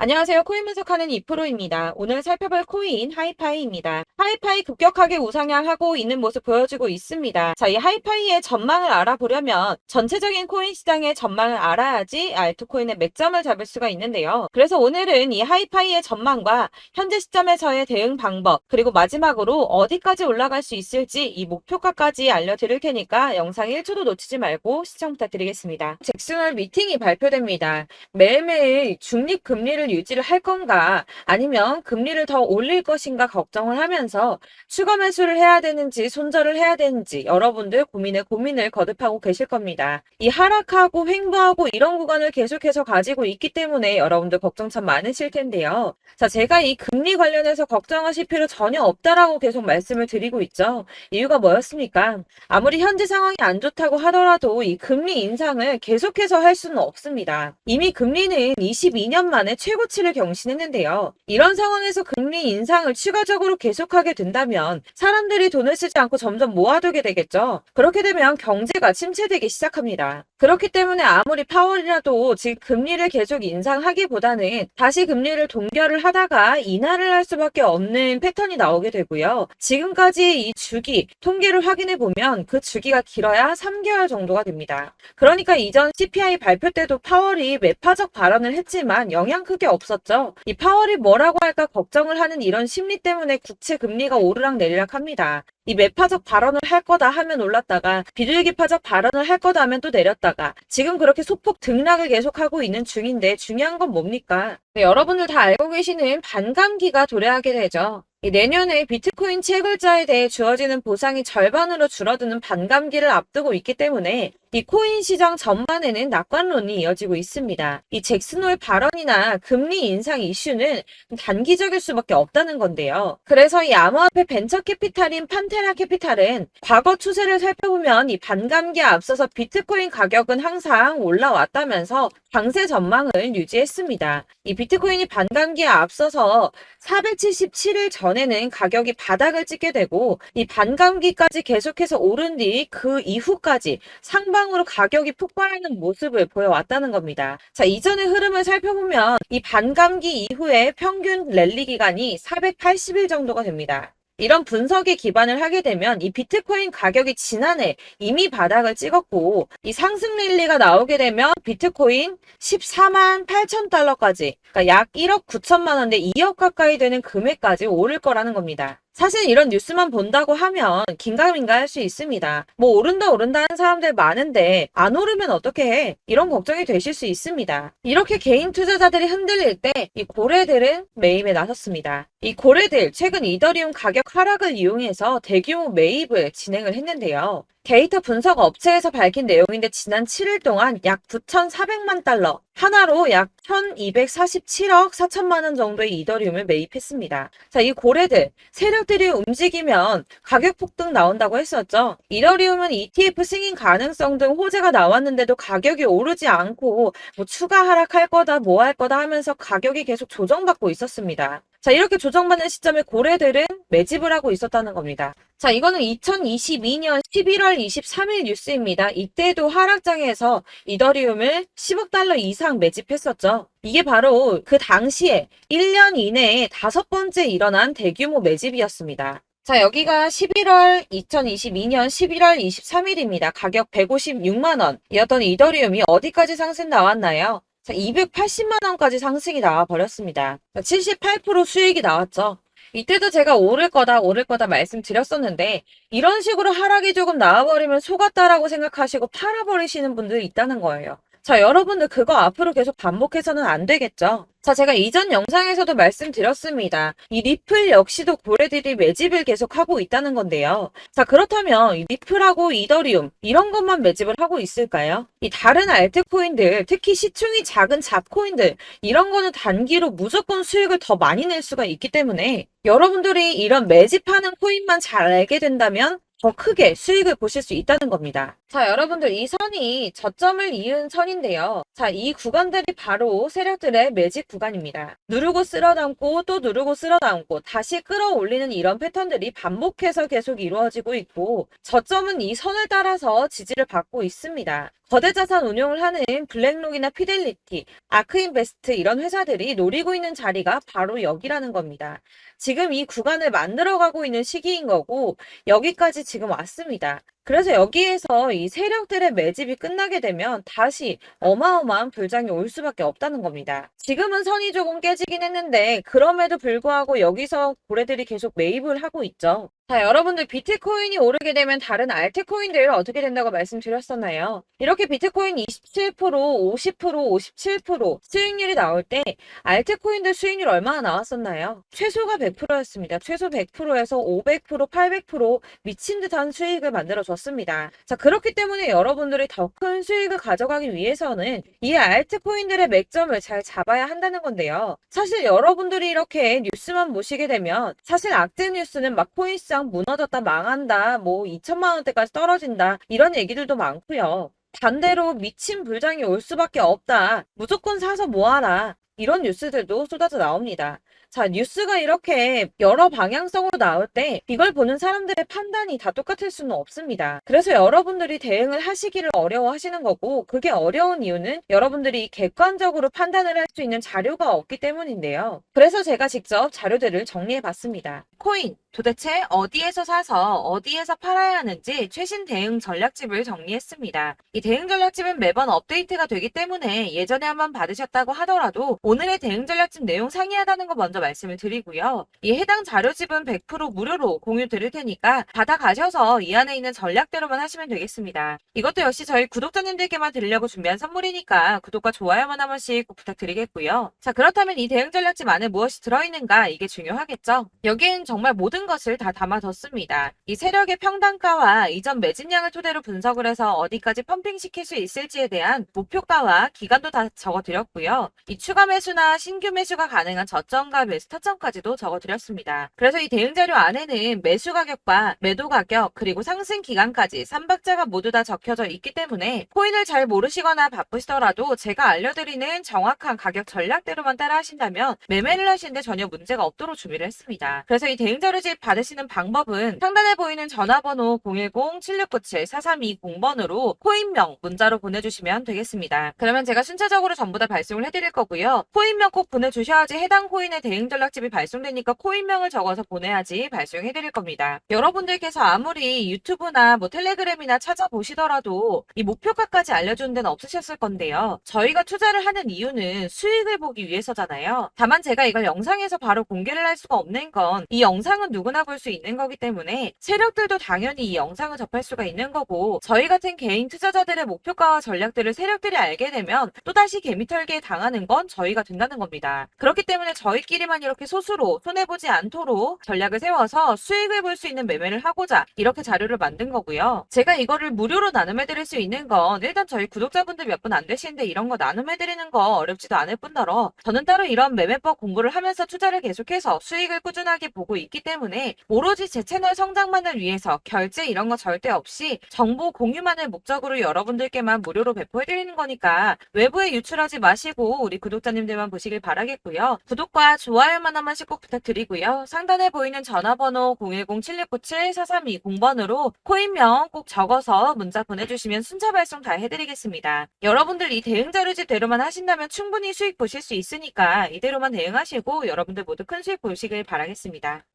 안녕하세요. 코인 분석하는 이프로입니다. 오늘 살펴볼 코인 하이파이입니다. 하이파이 급격하게 우상향하고 있는 모습 보여주고 있습니다. 자, 이 하이파이의 전망을 알아보려면 전체적인 코인 시장의 전망을 알아야지 알트코인의 맥점을 잡을 수가 있는데요. 그래서 오늘은 이 하이파이의 전망과 현재 시점에서의 대응 방법, 그리고 마지막으로 어디까지 올라갈 수 있을지 이 목표가까지 알려드릴 테니까 영상 1초도 놓치지 말고 시청 부탁드리겠습니다. 잭슨홀 미팅이 발표됩니다. 매일매일 중립금리를 유지를 할 건가 아니면 금리를 더 올릴 것인가 걱정을 하면서 추가 매수를 해야 되는지 손절을 해야 되는지 여러분들 고민을 거듭하고 계실 겁니다. 이 하락하고 횡보하고 이런 구간을 계속해서 가지고 있기 때문에 여러분들 걱정 참 많으실 텐데요. 자, 제가 이 금리 관련해서 걱정하실 필요 전혀 없다라고 계속 말씀을 드리고 있죠. 이유가 뭐였습니까? 아무리 현재 상황이 안 좋다고 하더라도 이 금리 인상을 계속해서 할 수는 없습니다. 이미 금리는 22년 만에 최고치를 경신했는데요. 이런 상황에서 금리 인상을 추가적으로 계속하게 된다면 사람들이 돈을 쓰지 않고 점점 모아두게 되겠죠. 그렇게 되면 경제가 침체되기 시작합니다. 그렇기 때문에 아무리 파월이라도 지금 금리를 계속 인상하기보다는 다시 금리를 동결을 하다가 인하를 할 수밖에 없는 패턴이 나오게 되고요. 지금까지의 이 주기 통계를 확인해 보면 그 주기가 길어야 3개월 정도가 됩니다. 그러니까 이전 CPI 발표 때도 파월이 매파적 발언을 했지만 영향 크게 없었죠. 이 파월이 뭐라고 할까 걱정을 하는 이런 심리 때문에 국채 금리가 오르락내리락 합니다. 이 매파적 발언을 할 거다 하면 올랐다가 비둘기파적 발언을 할 거다 하면 또 내렸다가 지금 그렇게 소폭 등락을 계속하고 있는 중인데 중요한 건 뭡니까? 네, 여러분들 다 알고 계시는 반감기가 도래하게 되죠. 내년에 비트코인 채굴자에 대해 주어지는 보상이 절반으로 줄어드는 반감기를 앞두고 있기 때문에 이 코인 시장 전반에는 낙관론이 이어지고 있습니다. 이 잭슨홀 발언이나 금리 인상 이슈는 단기적일 수밖에 없다는 건데요. 그래서 이 암호화폐 벤처 캐피탈인 판테라 캐피탈은 과거 추세를 살펴보면 이 반감기에 앞서서 비트코인 가격은 항상 올라왔다면서 강세 전망을 유지했습니다. 이 비트코인이 반감기에 앞서서 477일 전에는 가격이 바닥을 찍게 되고 이 반감기까지 계속해서 오른 뒤 그 이후까지 상방으로 가격이 폭발하는 모습을 보여왔다는 겁니다. 자, 이전의 흐름을 살펴보면 이 반감기 이후에 평균 랠리 기간이 480일 정도가 됩니다. 이런 분석에 기반을 하게 되면 이 비트코인 가격이 지난해 이미 바닥을 찍었고 이 상승 랠리가 나오게 되면 비트코인 14만 8천 달러까지 그러니까 약 1억 9천만 원대 2억 가까이 되는 금액까지 오를 거라는 겁니다. 사실 이런 뉴스만 본다고 하면 긴가민가 할 수 있습니다. 뭐 오른다 하는 사람들 많은데 안 오르면 어떻게 해? 이런 걱정이 되실 수 있습니다. 이렇게 개인 투자자들이 흔들릴 때 이 고래들은 매입에 나섰습니다. 이 고래들 최근 이더리움 가격 하락을 이용해서 대규모 매입을 진행을 했는데요. 데이터 분석 업체에서 밝힌 내용인데 지난 7일 동안 약 9,400만 달러, 하나로 약 1,247억 4천만 원 정도의 이더리움을 매입했습니다. 자, 이 고래들, 세력들이 움직이면 가격 폭등 나온다고 했었죠. 이더리움은 ETF 승인 가능성 등 호재가 나왔는데도 가격이 오르지 않고 뭐 추가 하락할 거다, 뭐 할 거다 하면서 가격이 계속 조정받고 있었습니다. 자, 이렇게 조정받는 시점에 고래들은 매집을 하고 있었다는 겁니다. 자, 이거는 2022년 11월 23일 뉴스입니다. 이때도 하락장에서 이더리움을 10억 달러 이상 매집했었죠. 이게 바로 그 당시에 1년 이내에 5번째 일어난 대규모 매집이었습니다. 자, 여기가 2022년 11월 23일입니다. 가격 156만 원이었던 이더리움이 어디까지 상승 나왔나요? 자, 280만 원까지 상승이 나와 버렸습니다. 78% 수익이 나왔죠. 이때도 제가 오를 거다 말씀드렸었는데 이런 식으로 하락이 조금 나와버리면 속았다라고 생각하시고 팔아버리시는 분들이 있다는 거예요. 자, 여러분들 그거 앞으로 계속 반복해서는 안 되겠죠. 자, 제가 이전 영상에서도 말씀드렸습니다. 이 리플 역시도 고래들이 매집을 계속하고 있다는 건데요. 자, 그렇다면 이 리플하고 이더리움 이런 것만 매집을 하고 있을까요? 이 다른 알트코인들, 특히 시총이 작은 잡코인들 이런 거는 단기로 무조건 수익을 더 많이 낼 수가 있기 때문에 여러분들이 이런 매집하는 코인만 잘 알게 된다면 더 크게 수익을 보실 수 있다는 겁니다. 자, 여러분들 이 선이 저점을 이은 선인데요. 자, 이 구간들이 바로 세력들의 매집 구간입니다. 누르고 쓸어담고 또 누르고 쓸어담고 다시 끌어올리는 이런 패턴들이 반복해서 계속 이루어지고 있고 저점은 이 선을 따라서 지지를 받고 있습니다. 거대 자산 운용을 하는 블랙록이나 피델리티, 아크인베스트 이런 회사들이 노리고 있는 자리가 바로 여기라는 겁니다. 지금 이 구간을 만들어가고 있는 시기인 거고 여기까지 지금 왔습니다. 그래서 여기에서 이 세력들의 매집이 끝나게 되면 다시 어마어마한 불장이 올 수밖에 없다는 겁니다. 지금은 선이 조금 깨지긴 했는데 그럼에도 불구하고 여기서 고래들이 계속 매입을 하고 있죠. 자, 여러분들 비트코인이 오르게 되면 다른 알트코인들 어떻게 된다고 말씀드렸었나요? 이렇게 비트코인 27%, 50%, 57% 수익률이 나올 때 알트코인들 수익률 얼마나 나왔었나요? 최소가 100%였습니다. 최소 100%에서 500%, 800% 미친 듯한 수익을 만들어 줬습니다. 자, 그렇기 때문에 여러분들이 더 큰 수익을 가져가기 위해서는 이 알트코인들의 맥점을 잘 잡아야 한다는 건데요. 사실 여러분들이 이렇게 뉴스만 보시게 되면 사실 악재 뉴스는 막 코인시장 무너졌다, 망한다, 뭐 2천만 원대까지 떨어진다 이런 얘기들도 많고요. 반대로 미친 불장이 올 수밖에 없다. 무조건 사서 모아라. 이런 뉴스들도 쏟아져 나옵니다. 자, 뉴스가 이렇게 여러 방향성으로 나올 때 이걸 보는 사람들의 판단이 다 똑같을 수는 없습니다. 그래서 여러분들이 대응을 하시기를 어려워하시는 거고 그게 어려운 이유는 여러분들이 객관적으로 판단을 할 수 있는 자료가 없기 때문인데요. 그래서 제가 직접 자료들을 정리해 봤습니다. 코인, 도대체 어디에서 사서 어디에서 팔아야 하는지 최신 대응 전략집을 정리했습니다. 이 대응 전략집은 매번 업데이트가 되기 때문에 예전에 한번 받으셨다고 하더라도 오늘의 대응 전략집 내용 상이하다는 거 먼저 말씀을 드리고요. 이 해당 자료집은 100% 무료로 공유 드릴 테니까 받아가셔서 이 안에 있는 전략대로만 하시면 되겠습니다. 이것도 역시 저희 구독자님들께만 드리려고 준비한 선물이니까 구독과 좋아요만 한 번씩 꼭 부탁드리겠고요. 자, 그렇다면 이 대응 전략집 안에 무엇이 들어있는가 이게 중요하겠죠? 여기엔 정말 모든 것을 다 담아뒀습니다. 이 세력의 평단가와 이전 매집량을 토대로 분석을 해서 어디까지 펌핑시킬 수 있을지에 대한 목표가와 기간도 다 적어드렸고요. 이 추가 매수나 신규 매수가 가능한 저점과 매수 타점까지도 적어드렸습니다. 그래서 이 대응자료 안에는 매수 가격과 매도 가격 그리고 상승 기간까지 3박자가 모두 다 적혀져 있기 때문에 코인을 잘 모르시거나 바쁘시더라도 제가 알려드리는 정확한 가격 전략대로만 따라 하신다면 매매를 하시는데 전혀 문제가 없도록 준비를 했습니다. 그래서 이 대응자료집 받으시는 방법은 상단에 보이는 전화번호 010-7697-4320번으로 코인명 문자로 보내주시면 되겠습니다. 그러면 제가 순차적으로 전부 다 발송을 해드릴 거고요. 코인명 꼭 보내주셔야지 해당 코인의 대응 전략집이 발송되니까 코인명을 적어서 보내야지 발송해드릴 겁니다. 여러분들께서 아무리 유튜브나 뭐 텔레그램이나 찾아보시더라도 이 목표가까지 알려주는 데는 없으셨을 건데요. 저희가 투자를 하는 이유는 수익을 보기 위해서잖아요. 다만 제가 이걸 영상에서 바로 공개를 할 수가 없는 건 이 영상은 누구나 볼 수 있는 거기 때문에 세력들도 당연히 이 영상을 접할 수가 있는 거고 저희 같은 개인 투자자들의 목표가와 전략들을 세력들이 알게 되면 또다시 개미털기에 당하는 건 저희가 된다는 겁니다. 그렇기 때문에 저희끼리만 이렇게 소수로 손해보지 않도록 전략을 세워서 수익을 볼 수 있는 매매를 하고자 이렇게 자료를 만든 거고요. 제가 이거를 무료로 나눔해드릴 수 있는 건 일단 저희 구독자분들 몇 분 안 되시는데 이런 거 나눔해드리는 거 어렵지도 않을 뿐더러 저는 따로 이런 매매법 공부를 하면서 투자를 계속해서 수익을 꾸준하게 보고 있기 때문에 오로지 제 채널 성장만을 위해서 결제 이런 거 절대 없이 정보 공유만을 목적으로 여러분들께만 무료로 배포해드리는 거니까 외부에 유출하지 마시고 우리 구독자님들만 보시길 바라겠고요. 구독과 좋아요만 한 번씩 꼭 부탁드리고요. 상단에 보이는 전화번호 010-7697-4320번으로 코인명 꼭 적어서 문자 보내주시면 순차 발송 다 해드리겠습니다. 여러분들 이 대응 자료집대로만 하신다면 충분히 수익 보실 수 있으니까 이대로만 대응하시고 여러분들 모두 큰 수익 보시길 바라겠습니다.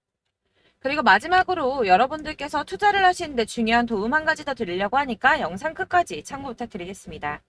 그리고 마지막으로 여러분들께서 투자를 하시는데 중요한 도움 한 가지 더 드리려고 하니까 영상 끝까지 참고 부탁드리겠습니다.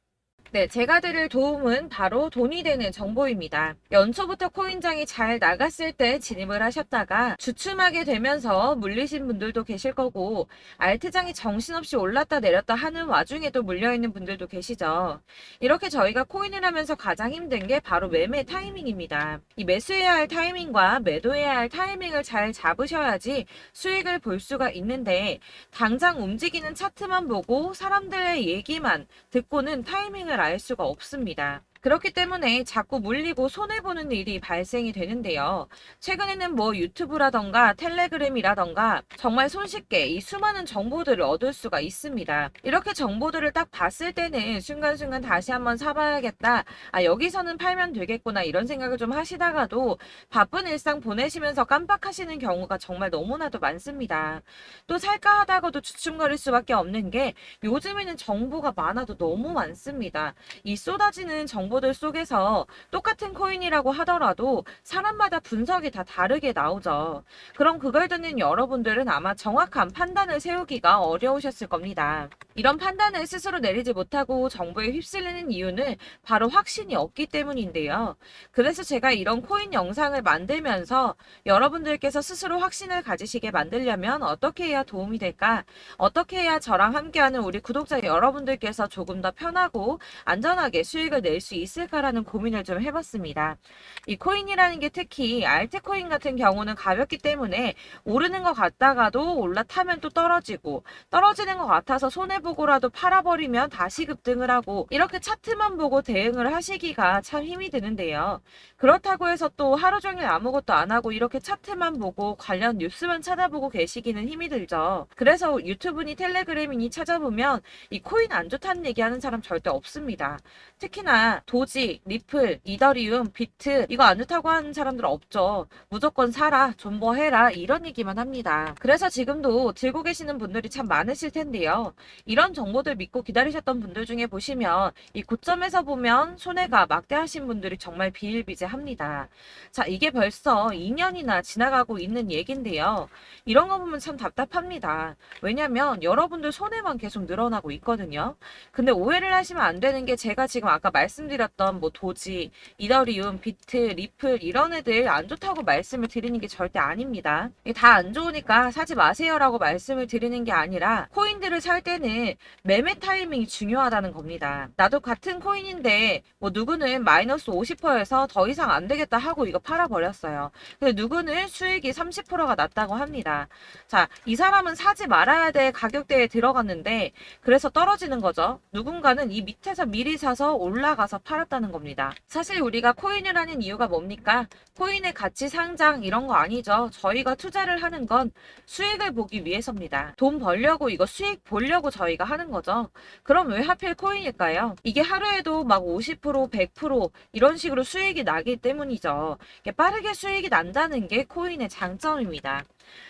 네, 제가 드릴 도움은 바로 돈이 되는 정보입니다. 연초부터 코인장이 잘 나갔을 때 진입을 하셨다가 주춤하게 되면서 물리신 분들도 계실 거고 알트장이 정신없이 올랐다 내렸다 하는 와중에도 물려있는 분들도 계시죠. 이렇게 저희가 코인을 하면서 가장 힘든 게 바로 매매 타이밍입니다. 이 매수해야 할 타이밍과 매도해야 할 타이밍을 잘 잡으셔야지 수익을 볼 수가 있는데 당장 움직이는 차트만 보고 사람들의 얘기만 듣고는 타이밍을 알 수가 없습니다. 그렇기 때문에 자꾸 물리고 손해보는 일이 발생이 되는데요. 최근에는 뭐 유튜브라던가 텔레그램이라던가 정말 손쉽게 이 수많은 정보들을 얻을 수가 있습니다. 이렇게 정보들을 딱 봤을 때는 순간순간 다시 한번 사봐야겠다. 아, 여기서는 팔면 되겠구나. 이런 생각을 좀 하시다가도 바쁜 일상 보내시면서 깜빡하시는 경우가 정말 너무나도 많습니다. 또 살까 하다가도 주춤거릴 수밖에 없는 게 요즘에는 정보가 많아도 너무 많습니다. 이 쏟아지는 정보들 속에서 똑같은 코인이라고 하더라도 사람마다 분석이 다 다르게 나오죠. 그럼 그걸 듣는 여러분들은 아마 정확한 판단을 세우기가 어려우셨을 겁니다. 이런 판단을 스스로 내리지 못하고 정보에 휩쓸리는 이유는 바로 확신이 없기 때문인데요. 그래서 제가 이런 코인 영상을 만들면서 여러분들께서 스스로 확신을 가지시게 만들려면 어떻게 해야 도움이 될까? 어떻게 해야 저랑 함께하는 우리 구독자 여러분들께서 조금 더 편하고 안전하게 수익을 낼 수 있을까라는 고민을 좀 해봤습니다. 이 코인이라는 게 특히 알트코인 같은 경우는 가볍기 때문에 오르는 것 같다가도 올라타면 또 떨어지고 떨어지는 것 같아서 손해보고라도 팔아버리면 다시 급등을 하고 이렇게 차트만 보고 대응을 하시기가 참 힘이 드는데요. 그렇다고 해서 또 하루 종일 아무것도 안 하고 이렇게 차트만 보고 관련 뉴스만 찾아보고 계시기는 힘이 들죠. 그래서 유튜브니 텔레그램이니 찾아보면 이 코인 안 좋다는 얘기하는 사람 절대 없습니다. 특히나 도지, 리플, 이더리움, 비트 이거 안 좋다고 하는 사람들 없죠. 무조건 사라, 존버해라 이런 얘기만 합니다. 그래서 지금도 들고 계시는 분들이 참 많으실 텐데요. 이런 정보들 믿고 기다리셨던 분들 중에 보시면 이 고점에서 보면 손해가 막대하신 분들이 정말 비일비재합니다. 자, 이게 벌써 2년이나 지나가고 있는 얘긴데요. 이런 거 보면 참 답답합니다. 왜냐면 여러분들 손해만 계속 늘어나고 있거든요. 근데 오해를 하시면 안 되는 게 제가 지금 아까 말씀드렸던 뭐 도지, 이더리움, 비트, 리플 이런 애들 안 좋다고 말씀을 드리는 게 절대 아닙니다. 다 안 좋으니까 사지 마세요라고 말씀을 드리는 게 아니라 코인들을 살 때는 매매 타이밍이 중요하다는 겁니다. 나도 같은 코인인데 뭐 누구는 마이너스 50%에서 더 이상 안 되겠다 하고 이거 팔아버렸어요. 근데 누구는 수익이 30%가 났다고 합니다. 자, 이 사람은 사지 말아야 될 가격대에 들어갔는데 그래서 떨어지는 거죠. 누군가는 이 밑에서 미리 사서 올라가서 팔았다는 겁니다. 사실 우리가 코인을 하는 이유가 뭡니까? 코인의 가치 상장 이런 거 아니죠. 저희가 투자를 하는 건 수익을 보기 위해서입니다. 돈 벌려고 이거 수익 보려고 저희가 하는 거죠. 그럼 왜 하필 코인일까요? 이게 하루에도 막 50%, 100% 이런 식으로 수익이 나기 때문이죠. 빠르게 수익이 난다는 게 코인의 장점입니다.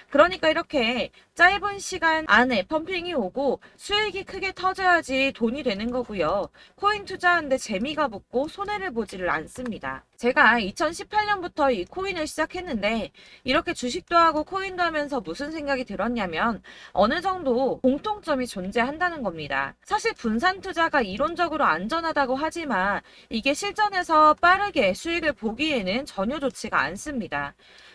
그러니까 이렇게 짧은 시간 안에 펌핑이 오고 수익이 크게 터져야지 돈이 되는 거고요. 코인 투자하는데 재미가 붙고 손해를 보지를 않습니다. 제가 2018년부터 이 코인을 시작했는데 이렇게 주식도 하고 코인도 하면서 무슨 생각이 들었냐면 어느 정도 공통점이 존재한다는 겁니다. 사실 분산 투자가 이론적으로 안전하다고 하지만 이게 실전에서 빠르게 수익을 보기에는 전혀 좋지가 않습니다.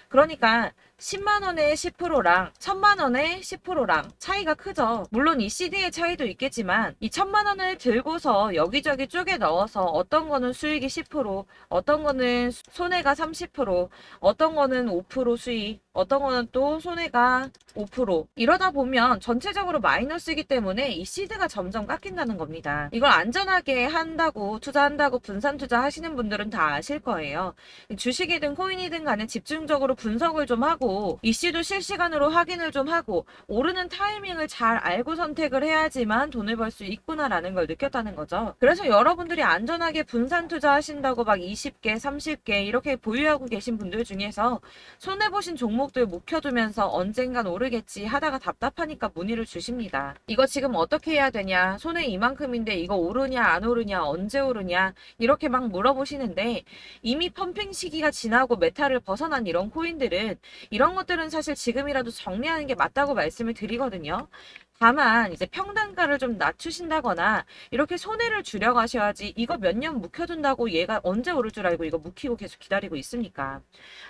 그러니까 10만 원에 10%랑 1000만 원에 10%랑 차이가 크죠. 물론 이 CD의 차이도 있겠지만 이 1000만 원을 들고서 여기저기 쪼개 넣어서 어떤 거는 수익이 10%, 어떤 거는 손해가 30%, 어떤 거는 5% 수익, 어떤 거는 또 손해가 5% 이러다 보면 전체적으로 마이너스이기 때문에 이 시드가 점점 깎인다는 겁니다. 이걸 안전하게 한다고 투자한다고 분산 투자 하시는 분들은 다 아실 거예요. 주식이든 코인이든 간에 집중적으로 분석을 좀 하고 이슈도 실시간으로 확인을 좀 하고 오르는 타이밍을 잘 알고 선택을 해야지만 돈을 벌 수 있구나라는 걸 느꼈다는 거죠. 그래서 여러분들이 안전하게 분산 투자하신다고 막 20개, 30개 이렇게 보유하고 계신 분들 중에서 손해보신 종목들 묵혀두면서 언젠간 오르겠지 하다가 답답하니까 문의를 주십니다. 이거 지금 어떻게 해야 되냐? 손해 이만큼인데 이거 오르냐 안 오르냐 언제 오르냐 이렇게 막 물어보시는데 이미 펌핑 시기가 지나고 메타를 벗어난 이런 코인들은 이런 것들은 사실 지금이라도 정리하는 게 맞다고 말씀을 드리거든요. 다만 이제 평단가를 좀 낮추신다거나 이렇게 손해를 줄여가셔야지 이거 몇 년 묵혀둔다고 얘가 언제 오를 줄 알고 이거 묵히고 계속 기다리고 있습니까?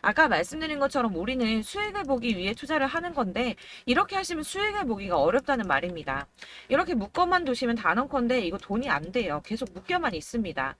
아까 말씀드린 것처럼 우리는 수익을 보기 위해 투자를 하는 건데 이렇게 하시면 수익을 보기가 어렵다는 말입니다. 이렇게 묶어만 두시면 단언컨대 이거 돈이 안 돼요. 계속 묶여만 있습니다.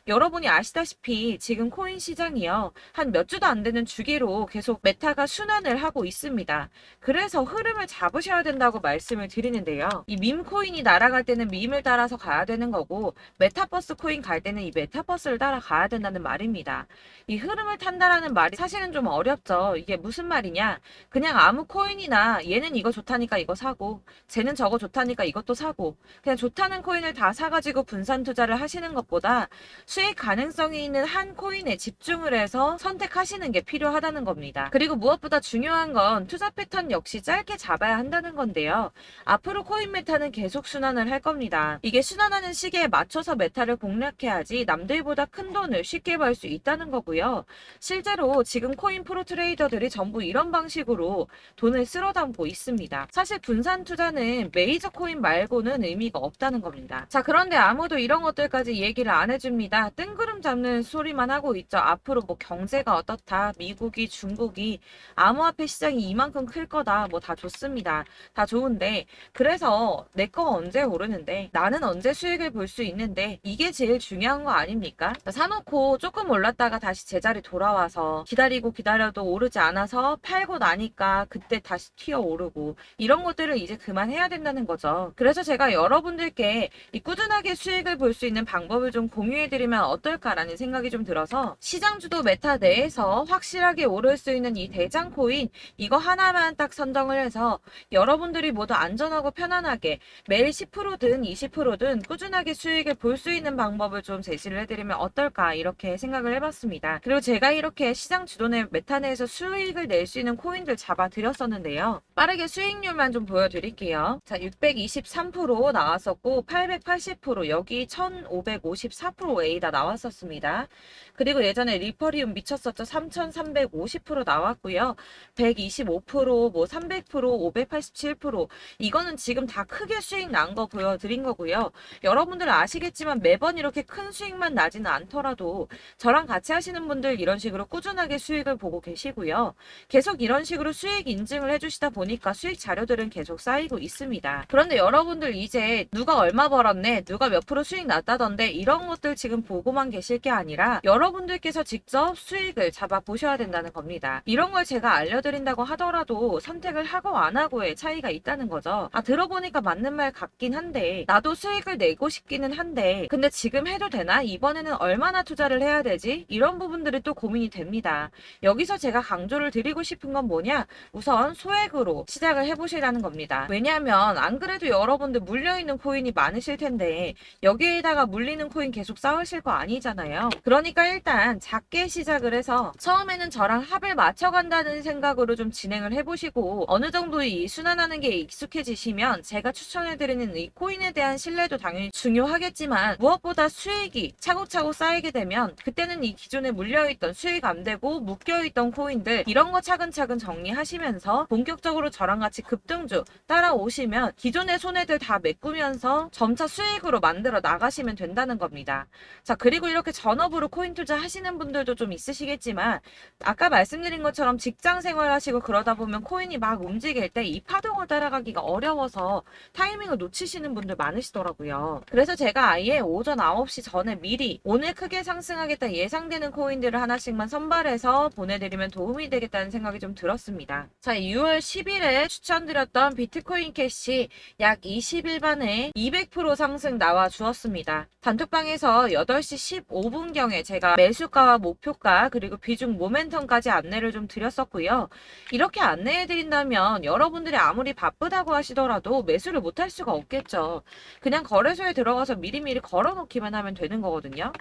여러분이 아시다시피 지금 코인 시장이요. 한 몇 주도 안 되는 주기로 계속 메타가 순환을 하고 있습니다. 그래서 흐름을 잡으셔야 된다고 말씀을 드립니다. 드리는데요. 이 밈 코인이 날아갈 때는 밈을 따라서 가야 되는 거고, 메타버스 코인 갈 때는 이 메타버스를 따라가야 된다는 말입니다. 이 흐름을 탄다라는 말이 사실은 좀 어렵죠. 이게 무슨 말이냐? 그냥 아무 코인이나 얘는 이거 좋다니까 이거 사고, 쟤는 저거 좋다니까 이것도 사고, 그냥 좋다는 코인을 다 사가지고 분산 투자를 하시는 것보다 수익 가능성이 있는 한 코인에 집중을 해서 선택하시는 게 필요하다는 겁니다. 그리고 무엇보다 중요한 건 투자 패턴 역시 짧게 잡아야 한다는 건데요. 앞으로 코인 메타는 계속 순환을 할 겁니다. 이게 순환하는 시기에 맞춰서 메타를 공략해야지 남들보다 큰 돈을 쉽게 벌 수 있다는 거고요. 실제로 지금 코인 프로 트레이더들이 전부 이런 방식으로 돈을 쓸어 담고 있습니다. 사실 분산 투자는 메이저 코인 말고는 의미가 없다는 겁니다. 자, 그런데 아무도 이런 것들까지 얘기를 안 해줍니다. 뜬구름 잡는 소리만 하고 있죠. 앞으로 뭐 경제가 어떻다, 미국이, 중국이, 암호화폐 시장이 이만큼 클 거다, 뭐 다 좋습니다. 다 좋은데, 그래서 내 거 언제 오르는데, 나는 언제 수익을 볼 수 있는데, 이게 제일 중요한 거 아닙니까? 사놓고 조금 올랐다가 다시 제자리 돌아와서 기다리고 기다려도 오르지 않아서 팔고 나니까 그때 다시 튀어 오르고, 이런 것들을 이제 그만해야 된다는 거죠. 그래서 제가 여러분들께 이 꾸준하게 수익을 볼 수 있는 방법을 좀 공유해드리면 어떨까라는 생각이 좀 들어서, 시장주도 메타 내에서 확실하게 오를 수 있는 이 대장 코인, 이거 하나만 딱 선정을 해서 여러분들이 모두 안전하고 편안하게 매일 10%든 20%든 꾸준하게 수익을 볼 수 있는 방법을 좀 제시를 해드리면 어떨까, 이렇게 생각을 해봤습니다. 그리고 제가 이렇게 시장 주도내 메타 내에서 수익을 낼 수 있는 코인들 잡아드렸었는데요. 빠르게 수익률만 좀 보여드릴게요. 자, 623% 나왔었고, 880%, 여기 1554% A다 나왔었습니다. 그리고 예전에 리퍼리움 미쳤었죠. 3350% 나왔고요. 125%, 뭐 300%, 587%, 이거는 지금 다 크게 수익 난 거 보여드린 거고요. 여러분들 아시겠지만 매번 이렇게 큰 수익만 나지는 않더라도 저랑 같이 하시는 분들 이런 식으로 꾸준하게 수익을 보고 계시고요. 계속 이런 식으로 수익 인증을 해주시다 보니까 수익 자료들은 계속 쌓이고 있습니다. 그런데 여러분들 이제 누가 얼마 벌었네, 누가 몇 프로 수익 났다던데, 이런 것들 지금 보고만 계실 게 아니라 여러분들께서 직접 수익을 잡아 보셔야 된다는 겁니다. 이런 걸 제가 알려드린다고 하더라도 선택을 하고 안 하고의 차이가 있다는 거죠. 아, 들어보니까 맞는 말 같긴 한데, 나도 수익을 내고 싶기는 한데, 근데 지금 해도 되나? 이번에는 얼마나 투자를 해야 되지? 이런 부분들이 또 고민이 됩니다. 여기서 제가 강조를 드리고 싶은 건 뭐냐? 우선 소액으로 시작을 해보시라는 겁니다. 왜냐하면 안 그래도 여러분들 물려있는 코인이 많으실 텐데 여기에다가 물리는 코인 계속 쌓으실 거 아니잖아요. 그러니까 일단 작게 시작을 해서 처음에는 저랑 합을 맞춰간다는 생각으로 좀 진행을 해보시고, 어느 정도 이 순환하는 게 익숙해지시면 제가 추천해드리는 이 코인에 대한 신뢰도 당연히 중요하겠지만, 무엇보다 수익이 차곡차곡 쌓이게 되면 그때는 이 기존에 물려있던 수익 안 되고 묶여있던 코인들, 이런 거 차근차근 정리하시면서 본격적으로 저랑 같이 급등주 따라오시면 기존의 손해들 다 메꾸면서 점차 수익으로 만들어 나가시면 된다는 겁니다. 자, 그리고 이렇게 전업으로 코인 투자 하시는 분들도 좀 있으시겠지만, 아까 말씀드린 것처럼 직장 생활 하시고 그러다 보면 코인이 막 움직일 때 이 파동을 따라가기가 어려워서 타이밍을 놓치시는 분들 많으시더라고요. 그래서 제가 아예 오전 9시 전에 미리 오늘 크게 상승하겠다 예상되는 코인들을 하나씩만 선발해서 보내드리면 도움이 되겠다는 생각이 좀 들었습니다. 자, 6월 10일에 추천드렸던 비트코인 캐시 약 20일 만에 200% 상승 나와 주었습니다. 단톡방에서 8시 15분경에 제가 매수가와 목표가 그리고 비중 모멘텀까지 안내를 좀 드렸었고요. 이렇게 안내해드린다면 여러분들이 아무리 바쁘다고 하시더라도 매수를 못할 수가 없겠죠. 그냥 거래소에 들어가서 미리미리 걸어놓기만 하면 되는 거거든요.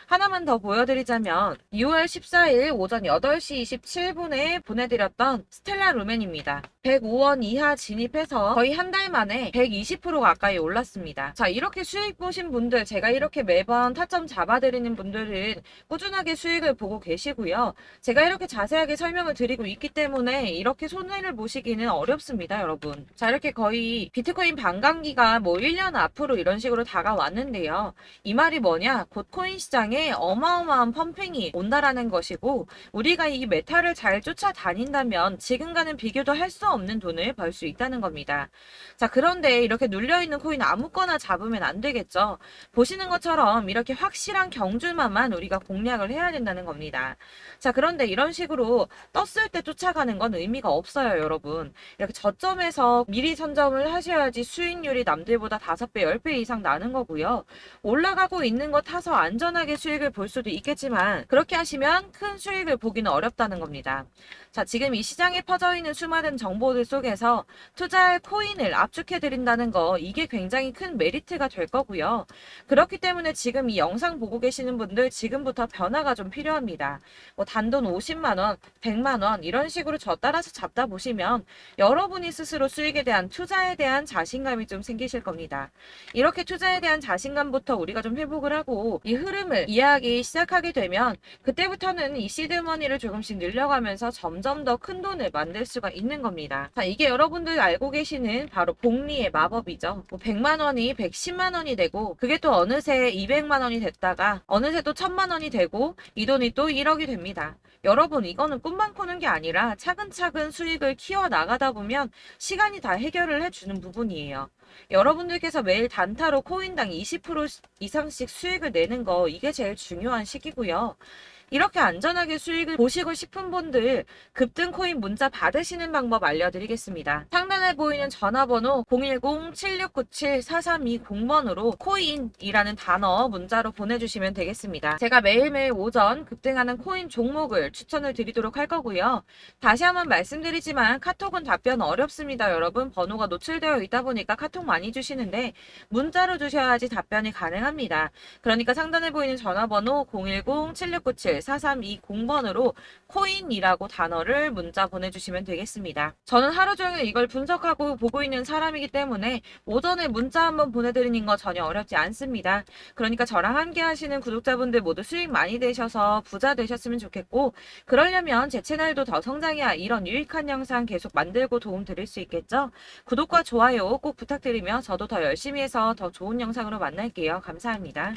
하나만 더 보여드리자면 6월 14일 오전 8시 27분에 보내드렸던 스텔라 루멘입니다. 105원 이하 진입해서 거의 한 달 만에 120% 가까이 올랐습니다. 자, 이렇게 수익 보신 분들, 제가 이렇게 매번 타점 잡아드리는 분들은 꾸준하게 수익을 보고 계시고요. 제가 이렇게 자세하게 설명을 드리고 있기 때문에 이렇게 손해를 보시기는 어렵습니다, 여러분. 자, 이렇게 거의 비트코인 반감기가 뭐 1년 앞으로 이런 식으로 다가왔는데요. 이 말이 뭐냐? 곧 코인 시장에 어마어마한 펌핑이 온다라는 것이고, 우리가 이 메타를 잘 쫓아다닌다면 지금과는 비교도 할 수 없는 돈을 벌 수 있다는 겁니다. 자, 그런데 이렇게 눌려있는 코인 아무거나 잡으면 안 되겠죠. 보시는 것처럼 이렇게 확실한 경주만만 우리가 공략을 해야 된다는 겁니다. 자, 그런데 이런 식으로 떴을 때 쫓아가는 건 의미가 없어요, 여러분. 이렇게 저점에서 미리 그런 점을 하셔야지 수익률이 남들보다 5배, 10배 이상 나는 거고요. 올라가고 있는 거 타서 안전하게 수익을 볼 수도 있겠지만 그렇게 하시면 큰 수익을 보기는 어렵다는 겁니다. 자, 지금 이 시장에 퍼져 있는 수많은 정보들 속에서 투자할 코인을 압축해 드린다는 거, 이게 굉장히 큰 메리트가 될 거고요. 그렇기 때문에 지금 이 영상 보고 계시는 분들 지금부터 변화가 좀 필요합니다. 뭐 단돈 50만 원, 100만 원 이런 식으로 저 따라서 잡다 보시면 여러분이 스스로 수익에 대한, 투자에 대한 자신감이 좀 생기실 겁니다. 이렇게 투자에 대한 자신감부터 우리가 좀 회복을 하고 이 흐름을 이해하기 시작하게 되면 그때부터는 이 시드머니를 조금씩 늘려가면서 점점 더 큰 돈을 만들 수가 있는 겁니다. 자, 이게 여러분들 알고 계시는 바로 복리의 마법이죠. 뭐 100만 원이 110만 원이 되고 그게 또 어느새 200만 원이 됐다가 어느새 또 1000만 원이 되고 이 돈이 또 1억이 됩니다. 여러분, 이거는 꿈만 꾸는 게 아니라 차근차근 수익을 키워 나가다 보면 시간이 다 해결을 해주는 부분이에요. 여러분들께서 매일 단타로 코인당 20% 이상씩 수익을 내는 거, 이게 제일 중요한 시기고요. 이렇게 안전하게 수익을 보시고 싶은 분들 급등 코인 문자 받으시는 방법 알려드리겠습니다. 상단에 보이는 전화번호 010-7697-4320번으로 코인이라는 단어 문자로 보내주시면 되겠습니다. 제가 매일매일 오전 급등하는 코인 종목을 추천을 드리도록 할 거고요. 다시 한번 말씀드리지만 카톡은 답변 어렵습니다. 여러분, 번호가 노출되어 있다 보니까 카톡 많이 주시는데 문자로 주셔야지 답변이 가능합니다. 그러니까 상단에 보이는 전화번호 010-7697-4320번으로 코인이라고 단어를 문자 보내주시면 되겠습니다. 저는 하루 종일 이걸 분석하고 보고 있는 사람이기 때문에 오전에 문자 한번 보내드리는 거 전혀 어렵지 않습니다. 그러니까 저랑 함께 하시는 구독자분들 모두 수익 많이 되셔서 부자 되셨으면 좋겠고, 그러려면 제 채널도 더 성장해야 이런 유익한 영상 계속 만들고 도움 드릴 수 있겠죠? 구독과 좋아요 꼭 부탁드리며 저도 더 열심히 해서 더 좋은 영상으로 만날게요. 감사합니다.